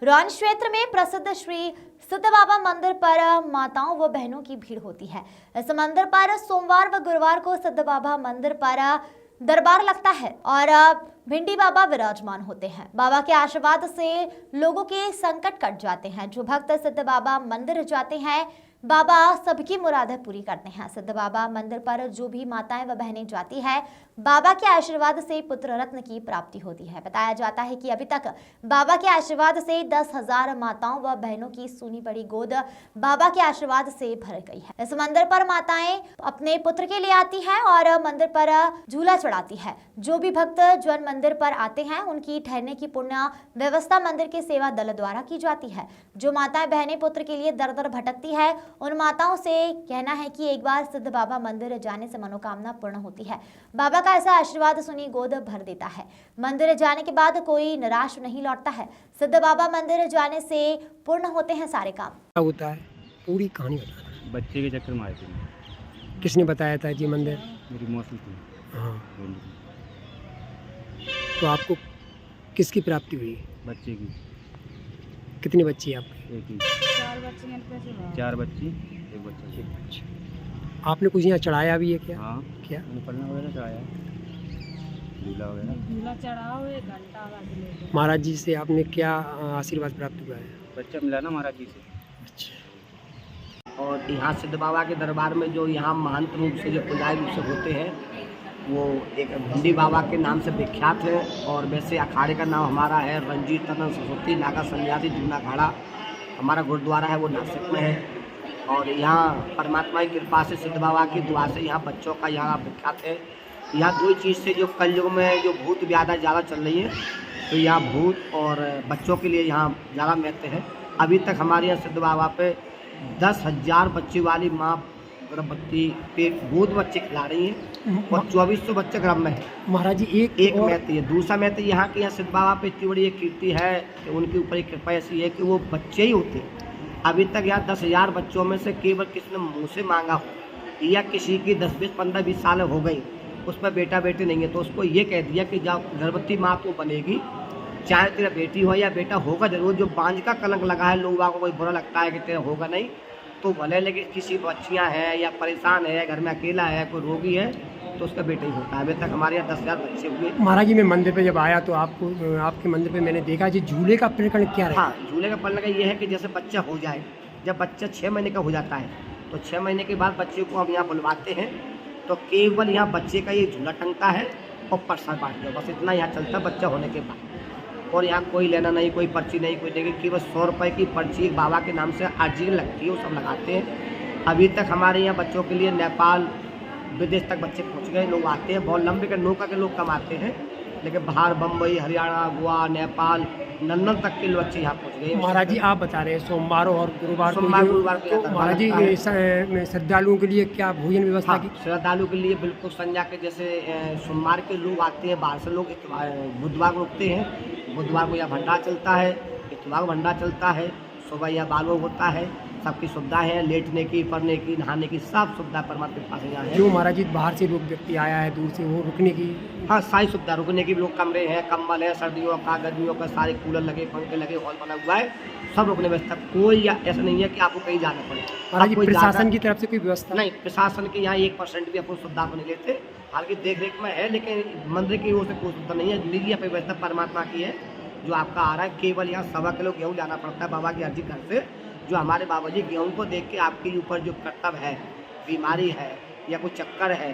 रौन क्षेत्र में प्रसिद्ध श्री सिद्ध बाबा मंदिर पर माताओं व बहनों की भीड़ होती है। इस मंदिर पर सोमवार व गुरुवार को सिद्ध बाबा मंदिर पर दरबार लगता है और भिंडी बाबा विराजमान होते हैं। बाबा के आशीर्वाद से लोगों के संकट कट जाते हैं। जो भक्त सिद्ध बाबा मंदिर जाते हैं, बाबा सबकी मुरादें पूरी करते हैं। सिद्ध बाबा मंदिर पर जो भी माताएं व बहनें जाती है, बाबा के आशीर्वाद से पुत्र रत्न की प्राप्ति होती है। बताया जाता है कि अभी तक बाबा के आशीर्वाद से 10,000 माताओं व बहनों की सूनी बड़ी गोद बाबा के आशीर्वाद से भर गई है। इस मंदिर पर माताएं अपने पुत्र के लिए आती हैं और मंदिर पर झूला चढ़ाती है। जो भी भक्त जन मंदिर पर आते हैं, उनकी ठहरने की पुण्य व्यवस्था मंदिर के सेवा दल द्वारा की जाती है। जो माताएं बहनें पुत्र के लिए दर दर भटकती है, उन माताओं से कहना है कि एक बार सिद्ध बाबा मंदिर जाने से मनोकामना पूर्ण होती है। बाबा का ऐसा आशीर्वाद सुनी गोद भर देता है। मंदिर जाने के बाद कोई निराश नहीं लौटता है। सिद्ध बाबा मंदिर जाने से पूर्ण होते हैं सारे काम। क्या होता है, पूरी कहानी बताना। बच्चे के चक्कर में आए थे। किसने बताया था जी मंदिर? मेरी मौसी थी। हाँ, तो आपको किसकी प्राप्ति हुई? बच्चे की। कितनी बच्ची है आपकी? एक ही। 4 बच्ची, एक बच्चा। आपने कुछ यहाँ चढ़ाया भी है क्या? हाँ, क्या मैंने पढ़ना वगैरह चढ़ाया, झूला वगैरह। झूला चढ़ाओ, 1 घंटा लगे। महाराज जी से आपने क्या आशीर्वाद प्राप्त हुआ है? बच्चा मिला ना महाराज जी से। अच्छा। और यहाँ सिद्ध बाबा के दरबार में जो यहाँ महंत रूप से जो पुजारी रूप से होते हैं, वो एक भिंडी बाबा के नाम से विख्यात है। और वैसे अखाड़े का नाम हमारा है रंजीत तनन सरस्वती नागा सन्यासी जूना अखाड़ा। हमारा गुरुद्वारा है वो नासिक में है। और यहाँ परमात्मा की कृपा से सिद्ध बाबा की दुआ से यहाँ बच्चों का यहाँ विख्यात है। यहाँ 2 चीज़ से जो कलयुग में जो भूत व्याधा ज़्यादा चल रही है, तो यहाँ भूत और बच्चों के लिए यहाँ ज़्यादा महत्व है। अभी तक हमारे यहाँ सिद्ध बाबा पे 10,000 बच्ची वाली माँ गर्भवती पे भूत बच्चे खिला रही हैं और 2400 बच्चे गर्भ में है। महाराज जी एक महत्व है। दूसरा महत्व यहाँ के यहाँ सिद्ध बाबा पे इतनी बड़ी एक कीर्ति है कि उनके ऊपर एक कृपा ऐसी है कि वो बच्चे ही होते हैं। अभी तक यहाँ 10,000 बच्चों में से केवल किसी ने मुँह से मांगा हो या किसी की 10, 20, 15, 20 साल हो गई, उसमें बेटा बेटी नहीं है, तो उसको ये कह दिया कि जब गर्भवती माँ तो बनेगी, चाहे तेरा बेटी हो या बेटा होगा जरूर। जो बांझ का कलंक लगा है, लोगों को कोई बुरा लगता है कि तेरा होगा नहीं तो भले, लेकिन किसी बच्चियाँ हैं या परेशान है, घर में अकेला है, कोई रोगी है, तो उसका बेटा ही होता है। अभी तक हमारे यहाँ 10,000 बच्चे हुए। महाराज जी मैं मंदिर पे जब आया तो आपके मंदिर पे मैंने देखा जी झूले का प्रकरण क्या है? हाँ, झूले का प्रकरण का ये है कि जैसे बच्चा हो जाए, जब बच्चा 6 महीने का हो जाता है, तो 6 महीने के बाद बच्चे को हम यहाँ बुलवाते हैं, तो केवल यहाँ बच्चे का ये झूला टंगता है और प्रसाद बांटते हैं, बस इतना यहाँ चलता है बच्चा होने के बाद। और यहाँ कोई लेना नहीं, कोई पर्ची नहीं, कोई देगी। केवल 100 रुपये की पर्ची एक बाबा के नाम से अर्जी लगती है, वो सब लगाते हैं। अभी तक हमारे यहाँ बच्चों के लिए नेपाल विदेश तक बच्चे पहुँच गए। लोग आते हैं, बहुत लंबे के नौका के लोग कम आते हैं, लेकिन बाहर बम्बई, हरियाणा, गोवा, नेपाल, लंदन तक के बच्चे यहाँ पहुँच गए। महाराज जी आप बता रहे हैं सोमवार और गुरुवार को महाराज जी श्रद्धालुओं के लिए क्या भोजन व्यवस्था की? श्रद्धालु के लिए बिल्कुल संध्या के जैसे सोमवार के लोग आते हैं, बाहर से लोग बुधवार को रुकते हैं। बुधवार को यहाँ भंडारा चलता है, इतवार को भंडारा चलता है, सुबह यहाँ बालभोग होता है। सबकी सुविधा है, लेटने की, पढ़ने की, नहाने की, सब सुविधा परमात्मा के पास यहाँ है। जो महाराज जी बाहर से लोग व्यक्ति आया है दूर से, वो रुकने की? हाँ, सारी सुविधा, रुकने की भी लोग कमरे हैं, कंबल है, सर्दियों का, गर्मियों का, सारे कूलर लगे, पंखे लगे, हॉल बना हुआ है, सब रुकने व्यवस्था। कोई ऐसा नहीं है कि आपको कहीं जाना पड़े। महाराज जी प्रशासन की तरफ से कोई व्यवस्था नहीं, प्रशासन के यहाँ 1% भी अपन सुविधा को नहीं लेते। हालांकि देख रेख में है, लेकिन मंदिर की ओर से कोई सुविधा नहीं है। निजी व्यवस्था परमात्मा की है। जो आपका आ रहा है, केवल यहाँ 1.25 किलो गेहूँ जाना पड़ता है बाबा की अर्जी घर से। जो हमारे बाबा जी गेहूँ को देख के आपके ऊपर जो कर्तव्य है, बीमारी है या कोई चक्कर है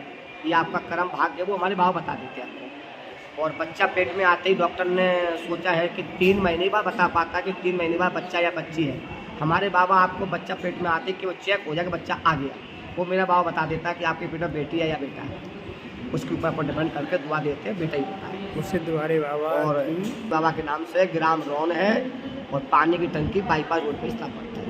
या आपका कर्म भाग्य, वो हमारे बाबा बता देते हैं आपको। और बच्चा पेट में आते ही डॉक्टर ने सोचा है कि 3 महीने बाद बता पाता कि 3 महीने बाद बच्चा या बच्ची है। हमारे बाबा आपको बच्चा पेट में आते कि वो चेक हो जाए कि बच्चा आ गया, वो मेरा बाबा बता देता है कि आपके पेट में बेटी है या बेटा है। उसके ऊपर पर डिपेंड करके दुआ देते हैं, बेटा ही होता है। उससे द्वारे बाबा और बाबा के नाम से ग्राम रौन है और पानी की टंकी बाईपास रोड पर स्थापित है।